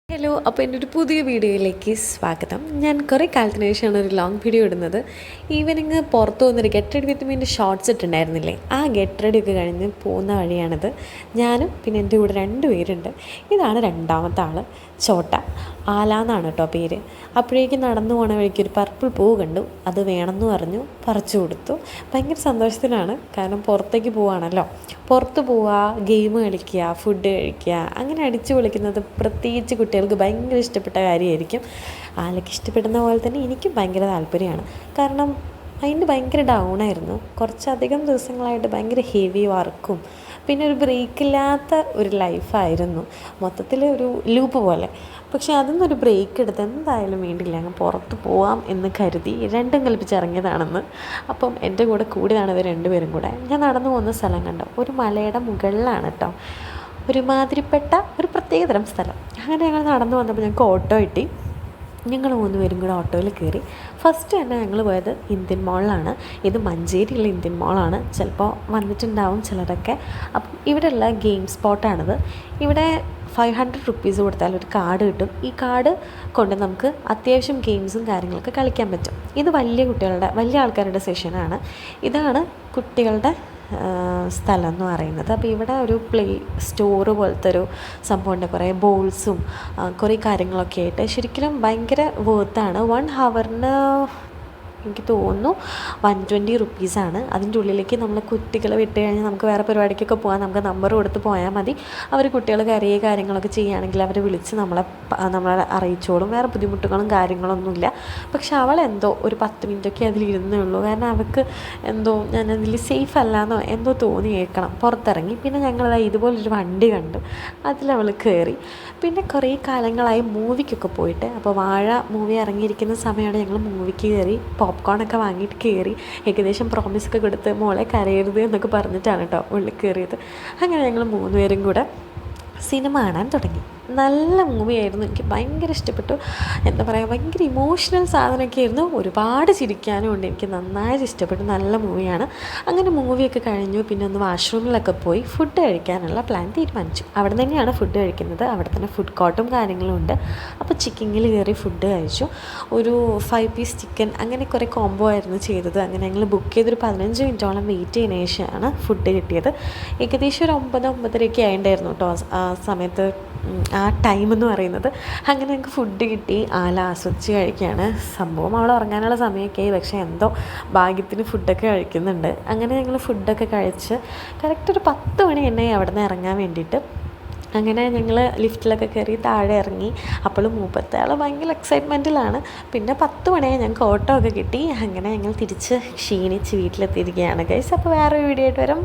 Hello, അപ്പോൾ എൻ്റെ ഒരു പുതിയ വീഡിയോയിലേക്ക് സ്വാഗതം. ഞാൻ കുറേ കാലത്തിന് ശേഷമാണ് ഒരു ലോങ് വീഡിയോ ഇടുന്നത്. ഈവനിങ് പുറത്ത് വന്നൊരു ഗെറ്റ് റെഡി വിത്ത് മീൻ്റെ ഷോർട്സ് ഇട്ടുണ്ടായിരുന്നില്ലേ, ആ ഗെറ്റ് റെഡി ഒക്കെ കഴിഞ്ഞ് പോകുന്ന വഴിയാണിത്. ഞാനും പിന്നെ എൻ്റെ കൂടെ 2 പേരുണ്ട്. ഇതാണ് രണ്ടാമത്തെ ആൾ, ചോട്ട. ആലാന്നാണ് കേട്ടോ പേര്. അപ്പോഴേക്കും നടന്നു പോണ വഴിക്ക് ഒരു പർപ്പിൾ പൂ കണ്ടു. അത് വേണമെന്ന് പറഞ്ഞു, പറിച്ചു കൊടുത്തു. ഭയങ്കര സന്തോഷത്തിലാണ്, കാരണം പുറത്തേക്ക് പോവുകയാണല്ലോ. പുറത്ത് പോവുക, ഗെയിം കളിക്കുക, ഫുഡ് കഴിക്കുക, അങ്ങനെ അടിച്ചു പൊളിക്കുന്നത് പ്രത്യേകിച്ച് കുട്ടികൾക്ക് ഭയങ്കര ഇഷ്ടപ്പെട്ട കാര്യമായിരിക്കും. ആൾക്ക് ഇഷ്ടപ്പെടുന്ന പോലെ തന്നെ എനിക്കും ഭയങ്കര താല്പര്യമാണ്. കാരണം മൈൻഡ് ഭയങ്കര ഡൗണായിരുന്നു. കുറച്ചധികം ദിവസങ്ങളായിട്ട് ഭയങ്കര ഹെവി വർക്കും പിന്നെ ഒരു ബ്രേക്കില്ലാത്ത ഒരു ലൈഫായിരുന്നു. മൊത്തത്തിൽ ഒരു ലൂപ്പ് പോലെ. പക്ഷേ അതിൽ നിന്നൊരു ബ്രേക്ക് എടുത്ത് എന്തായാലും വേണ്ടില്ല, അങ്ങ് പുറത്ത് പോവാം എന്ന് കരുതി രണ്ടും കൽപ്പിച്ചിറങ്ങിയതാണെന്ന്. അപ്പം എൻ്റെ കൂടെ കൂടിയതാണ് ഇവർ 2 പേരും കൂടെ. ഞാൻ നടന്നു പോകുന്ന സ്ഥലം കണ്ടോ, ഒരു മലയുടെ മുകളിലാണ് കേട്ടോ, ഒരുമാതിരിപ്പെട്ട ഒരു പ്രത്യേകതരം സ്ഥലം. അങ്ങനെ ഞങ്ങൾ നടന്നു വന്നപ്പോൾ ഞങ്ങൾക്ക് ഓട്ടോ കിട്ടി. ഞങ്ങൾ 3 പേരും കൂടെ ഓട്ടോയിൽ കയറി. ഫസ്റ്റ് തന്നെ ഞങ്ങൾ പോയത് ഇന്ത്യൻ മോളിലാണ്. ഇത് മഞ്ചേരിയുള്ള ഇന്ത്യൻ മോളാണ്. ചിലപ്പോൾ വന്നിട്ടുണ്ടാവും ചിലരൊക്കെ. അപ്പം ഇവിടെയുള്ള ഗെയിം സ്പോട്ടാണിത്. ഇവിടെ 500 റുപ്പീസ് കൊടുത്താൽ ഒരു കാർഡ് കിട്ടും. ഈ കാർഡ് കൊണ്ട് നമുക്ക് അത്യാവശ്യം ഗെയിംസും കാര്യങ്ങളൊക്കെ കളിക്കാൻ പറ്റും. ഇത് വലിയ ആൾക്കാരുടെ സെഷനാണ്. ഇതാണ് കുട്ടികളുടെ സ്ഥലം എന്ന് പറയുന്നത്. അപ്പോൾ ഇവിടെ ഒരു പ്ലേ സ്റ്റോറ് പോലത്തെ ഒരു സംഭവമുണ്ട്. കുറേ ബോൾസും കുറേ കാര്യങ്ങളൊക്കെ ആയിട്ട് ശരിക്കും ഭയങ്കര വേർത്താണ്. 1 ഹവറിന് എനിക്ക് തോന്നുന്നു 120 റുപ്പീസാണ്. അതിൻ്റെ ഉള്ളിലേക്ക് നമ്മൾ കുട്ടികളെ വിട്ട് കഴിഞ്ഞാൽ നമുക്ക് വേറെ പരിപാടിക്കൊക്കെ പോകാൻ നമുക്ക് നമ്പർ കൊടുത്ത് പോയാൽ മതി. അവർ കുട്ടികൾ കരയെ കാര്യങ്ങളൊക്കെ ചെയ്യുകയാണെങ്കിൽ അവരെ വിളിച്ച് നമ്മളെ അറിയിച്ചോളും. വേറെ ബുദ്ധിമുട്ടുകളും കാര്യങ്ങളൊന്നുമില്ല. പക്ഷെ അവളെന്തോ ഒരു 10 മിനിറ്റൊക്കെ അതിലിരുന്നേ ഉള്ളൂ. കാരണം അവൾക്ക് എന്തോ ഞാനതിൽ സേഫ് അല്ലാന്നോ എന്തോ തോന്നി കേൾക്കണം. പുറത്തിറങ്ങി. പിന്നെ ഞങ്ങളത് ഇതുപോലൊരു വണ്ടി കണ്ടു, അതിലവൾ കയറി. പിന്നെ കുറേ കാലങ്ങളായി മൂവിക്കൊക്കെ പോയിട്ട്. അപ്പോൾ വാഴ മൂവി ഇറങ്ങിയിരിക്കുന്ന സമയമാണ് ഞങ്ങൾ മൂവിക്ക് കയറി. പോപ്കോണൊക്കെ വാങ്ങിയിട്ട് കയറി. ഏകദേശം പ്രോമിസൊക്കെ കൊടുത്ത് മോളെ കരയരുത് എന്നൊക്കെ പറഞ്ഞിട്ടാണ് കേട്ടോ ഉള്ളിൽ കയറിയത്. അങ്ങനെ ഞങ്ങൾ 3 പേരും കൂടെ സിനിമ കാണാൻ തുടങ്ങി. നല്ല മൂവിയായിരുന്നു. എനിക്ക് ഭയങ്കര ഇഷ്ടപ്പെട്ടു. എന്താ പറയുക, ഭയങ്കര ഇമോഷണൽ സാധനമൊക്കെ ആയിരുന്നു. ഒരുപാട് ചിരിക്കാനും ഉണ്ട്. എനിക്ക് നന്നായിട്ട് ഇഷ്ടപ്പെട്ടു. നല്ല മൂവിയാണ്. അങ്ങനെ മൂവിയൊക്കെ കഴിഞ്ഞു. പിന്നെ ഒന്ന് വാഷ്റൂമിലൊക്കെ പോയി ഫുഡ് കഴിക്കാനുള്ള പ്ലാൻ തീരുമാനിച്ചു. അവിടെ തന്നെയാണ് ഫുഡ് കഴിക്കുന്നത്. അവിടെ തന്നെ ഫുഡ് കോർട്ടും കാര്യങ്ങളും ഉണ്ട്. അപ്പോൾ ചിക്കനിൽ കയറി ഫുഡ് കഴിച്ചു. ഒരു 5 പീസ് ചിക്കൻ, അങ്ങനെ കുറേ കോംബോ ആയിരുന്നു ചെയ്തത്. അങ്ങനെ ഞങ്ങൾ ബുക്ക് ചെയ്തൊരു 15 മിനിറ്റോളം വെയിറ്റ് ചെയ്തതിന് ശേഷമാണ് ഫുഡ് കിട്ടിയത്. ഏകദേശം ഒരു 9-9:30 ആയിട്ടുണ്ടായിരുന്നു കേട്ടോ ആ സമയത്ത്, ആ ടൈം എന്ന് പറയുന്നത്. അങ്ങനെ ഞങ്ങൾക്ക് ഫുഡ് കിട്ടി. ആസ്വദിച്ച് കഴിക്കുകയാണ്. സംഭവം അവൾ ഉറങ്ങാനുള്ള സമയമൊക്കെ ആയി. പക്ഷേ എന്തോ ഭാഗ്യത്തിന് ഫുഡൊക്കെ കഴിക്കുന്നുണ്ട്. അങ്ങനെ ഞങ്ങൾ ഫുഡൊക്കെ കഴിച്ച് കറക്റ്റ് ഒരു 10 മണി തന്നെ അവിടെ നിന്ന് ഇറങ്ങാൻ വേണ്ടിയിട്ട്. അങ്ങനെ ഞങ്ങൾ ലിഫ്റ്റിലൊക്കെ കയറി താഴെ ഇറങ്ങി. അപ്പോൾ മൂപ്പത്തെ ആൾ ഭയങ്കര എക്സൈറ്റ്മെൻറ്റിലാണ്. പിന്നെ 10 മണിയായി ഞങ്ങൾക്ക് ഓട്ടോ ഒക്കെ കിട്ടി. അങ്ങനെ ഞങ്ങൾ തിരിച്ച് ക്ഷീണിച്ച് വീട്ടിലെത്തിയിരിക്കുകയാണ് ഗൈസ്. അപ്പോൾ വേറൊരു വീഡിയോ ആയിട്ട് വരാം.